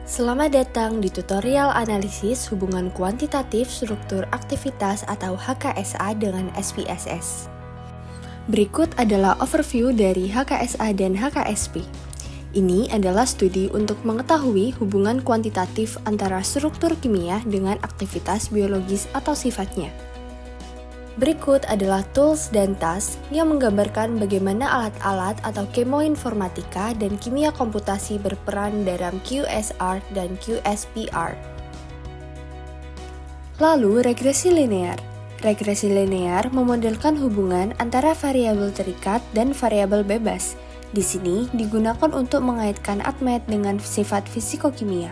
Selamat datang di tutorial analisis hubungan kuantitatif struktur aktivitas atau HKSA dengan SPSS. Berikut adalah overview dari HKSA dan HKSP. Ini adalah studi untuk mengetahui hubungan kuantitatif antara struktur kimia dengan aktivitas biologis atau sifatnya. Berikut adalah tools dan task yang menggambarkan bagaimana alat-alat atau kemoinformatika dan kimia komputasi berperan dalam QSR dan QSPR. Lalu, regresi linear. Regresi linear memodelkan hubungan antara variabel terikat dan variabel bebas. Di sini digunakan untuk mengaitkan atmet dengan sifat fisikokimia.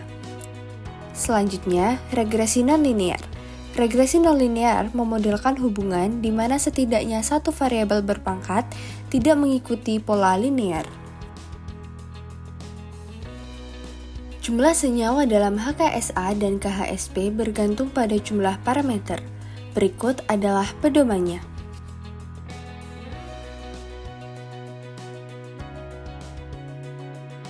Selanjutnya, regresi nonlinear. Regresi nonlinear memodelkan hubungan di mana setidaknya satu variabel berpangkat tidak mengikuti pola linear. Jumlah senyawa dalam HKSA dan KHSP bergantung pada jumlah parameter. Berikut adalah pedomannya.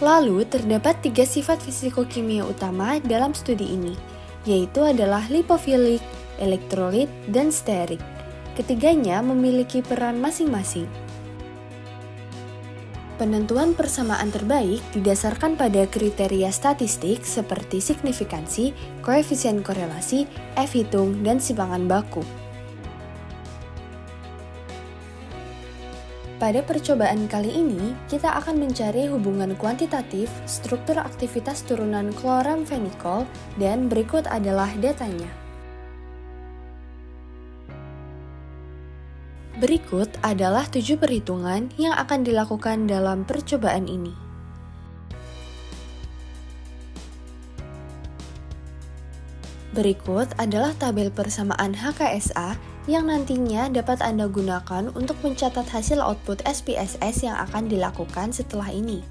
Lalu, terdapat 3 sifat fisikokimia utama dalam studi ini, yaitu adalah lipofilik, elektrolit, dan sterik. Ketiganya memiliki peran masing-masing. Penentuan persamaan terbaik didasarkan pada kriteria statistik seperti signifikansi, koefisien korelasi, F-hitung, dan simpangan baku. Pada percobaan kali ini, kita akan mencari hubungan kuantitatif struktur aktivitas turunan kloramfenikol dan berikut adalah datanya. Berikut adalah 7 perhitungan yang akan dilakukan dalam percobaan ini. Berikut adalah tabel persamaan HKSA yang nantinya dapat Anda gunakan untuk mencatat hasil output SPSS yang akan dilakukan setelah ini.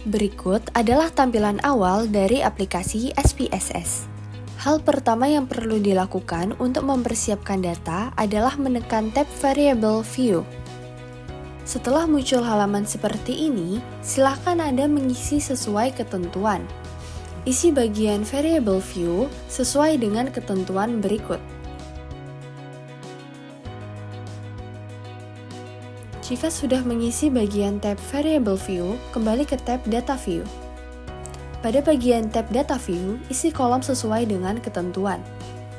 Berikut adalah tampilan awal dari aplikasi SPSS. Hal pertama yang perlu dilakukan untuk mempersiapkan data adalah menekan tab Variable View. Setelah muncul halaman seperti ini, silakan Anda mengisi sesuai ketentuan. Isi bagian Variable View sesuai dengan ketentuan berikut. Jika sudah mengisi bagian tab Variable View, kembali ke tab Data View. Pada bagian tab Data View, isi kolom sesuai dengan ketentuan.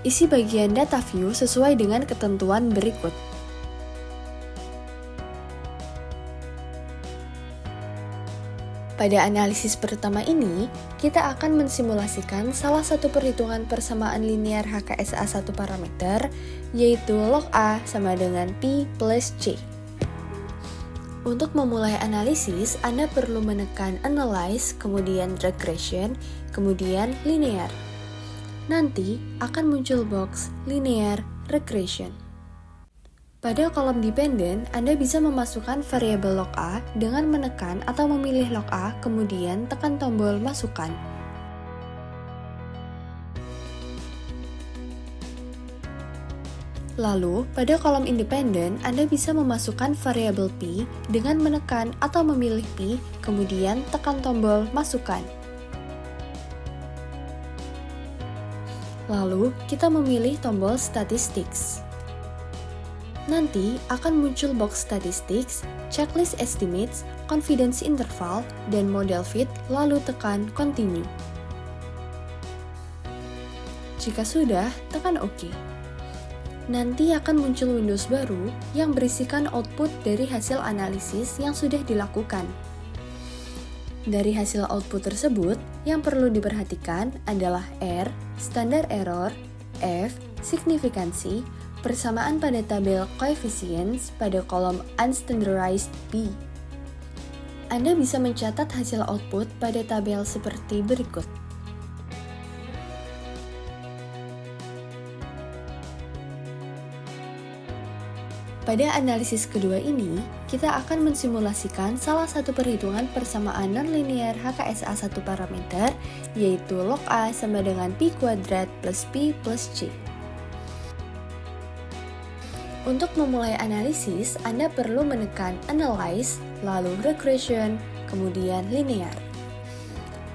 Isi bagian Data View sesuai dengan ketentuan berikut. Pada analisis pertama ini, kita akan mensimulasikan salah satu perhitungan persamaan linear HKSA satu parameter, yaitu log A sama dengan P plus C. Untuk memulai analisis, Anda perlu menekan Analyze, kemudian Regression, kemudian Linear. Nanti akan muncul box Linear Regression. Pada kolom dependent, Anda bisa memasukkan variabel log A dengan menekan atau memilih log A, kemudian tekan tombol Masukkan. Lalu, pada kolom independen, Anda bisa memasukkan variabel P dengan menekan atau memilih P, kemudian tekan tombol Masukkan. Lalu, kita memilih tombol Statistics. Nanti akan muncul box Statistics, Checklist Estimates, Confidence Interval, dan Model Fit, lalu tekan Continue. Jika sudah, tekan OK. Nanti akan muncul Windows baru yang berisikan output dari hasil analisis yang sudah dilakukan. Dari hasil output tersebut, yang perlu diperhatikan adalah R, standar error, F, signifikansi, persamaan pada tabel coefficients pada kolom unstandardized B. Anda bisa mencatat hasil output pada tabel seperti berikut. Pada analisis kedua ini, kita akan mensimulasikan salah satu perhitungan persamaan nonlinear HKSA satu parameter, yaitu log A sama dengan P kuadrat plus P plus C. Untuk memulai analisis, Anda perlu menekan Analyze, lalu Regression, kemudian Linear.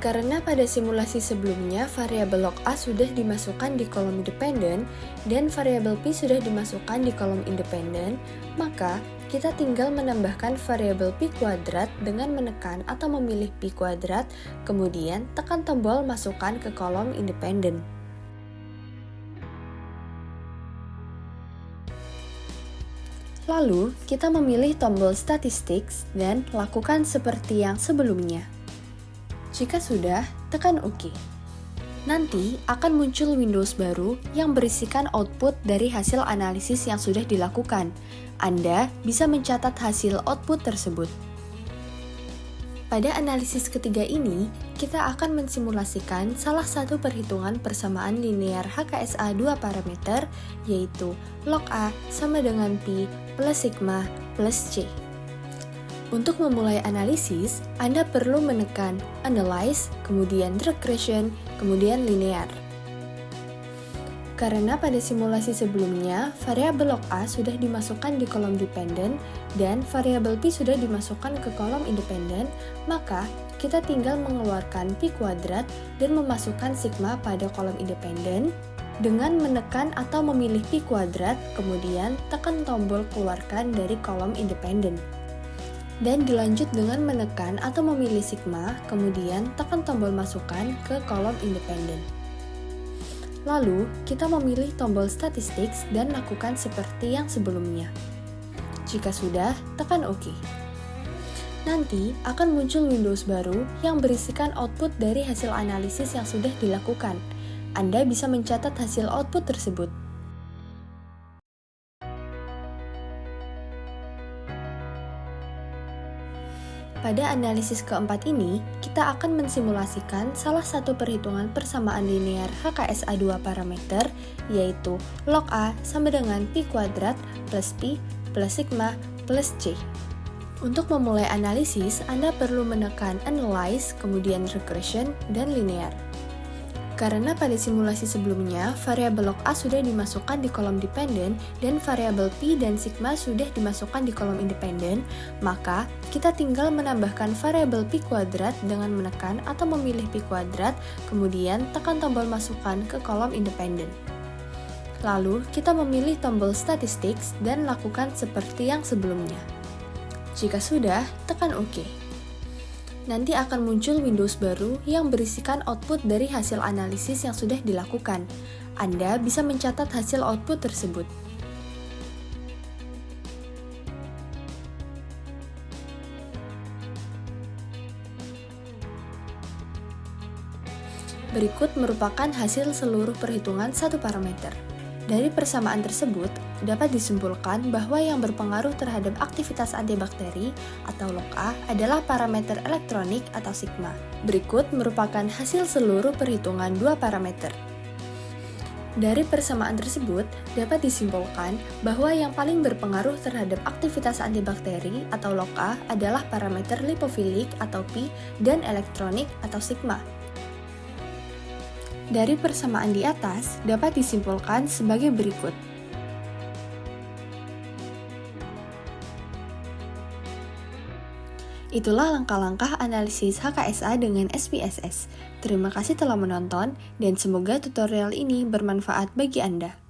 Karena pada simulasi sebelumnya variabel log A sudah dimasukkan di kolom dependen dan variabel P sudah dimasukkan di kolom independen, maka kita tinggal menambahkan variabel P kuadrat dengan menekan atau memilih P kuadrat, kemudian tekan tombol masukkan ke kolom independen. Lalu, kita memilih tombol Statistics dan lakukan seperti yang sebelumnya. Jika sudah, tekan OK. Nanti akan muncul Windows baru yang berisikan output dari hasil analisis yang sudah dilakukan. Anda bisa mencatat hasil output tersebut. Pada analisis ketiga ini, kita akan mensimulasikan salah satu perhitungan persamaan linear HKSA 2 parameter, yaitu log A sama dengan Pi plus sigma plus C. Untuk memulai analisis, Anda perlu menekan Analyze, kemudian Regression, kemudian Linear. Karena pada simulasi sebelumnya, variabel log A sudah dimasukkan di kolom dependen dan variabel P sudah dimasukkan ke kolom independen, maka kita tinggal mengeluarkan P kuadrat dan memasukkan sigma pada kolom independen dengan menekan atau memilih P kuadrat, kemudian tekan tombol keluarkan dari kolom independen. Dan dilanjut dengan menekan atau memilih sigma, kemudian tekan tombol masukkan ke kolom independen. Lalu, kita memilih tombol Statistics dan lakukan seperti yang sebelumnya. Jika sudah, tekan OK. Nanti akan muncul Windows baru yang berisikan output dari hasil analisis yang sudah dilakukan. Anda bisa mencatat hasil output tersebut. Pada analisis keempat ini, kita akan mensimulasikan salah satu perhitungan persamaan linear HKSA 2 parameter, yaitu log A sama dengan Pi kuadrat plus Pi plus sigma plus C. Untuk memulai analisis, Anda perlu menekan Analyze, kemudian Regression, dan Linear. Karena pada simulasi sebelumnya, variabel log A sudah dimasukkan di kolom dependen dan variabel Pi dan sigma sudah dimasukkan di kolom independen, maka kita tinggal menambahkan variabel Pi kuadrat dengan menekan atau memilih Pi kuadrat, kemudian tekan tombol masukkan ke kolom independen. Lalu, kita memilih tombol Statistics dan lakukan seperti yang sebelumnya. Jika sudah, tekan OK. Nanti akan muncul Windows baru yang berisikan output dari hasil analisis yang sudah dilakukan. Anda bisa mencatat hasil output tersebut. Berikut merupakan hasil seluruh perhitungan satu parameter. Dari persamaan tersebut, dapat disimpulkan bahwa yang berpengaruh terhadap aktivitas antibakteri atau log A adalah parameter elektronik atau sigma. Berikut merupakan hasil seluruh perhitungan dua parameter. Dari persamaan tersebut, dapat disimpulkan bahwa yang paling berpengaruh terhadap aktivitas antibakteri atau log A adalah parameter lipofilik atau Pi dan elektronik atau sigma. Dari persamaan di atas dapat disimpulkan sebagai berikut. Itulah langkah-langkah analisis HKSA dengan SPSS. Terima kasih telah menonton dan semoga tutorial ini bermanfaat bagi Anda.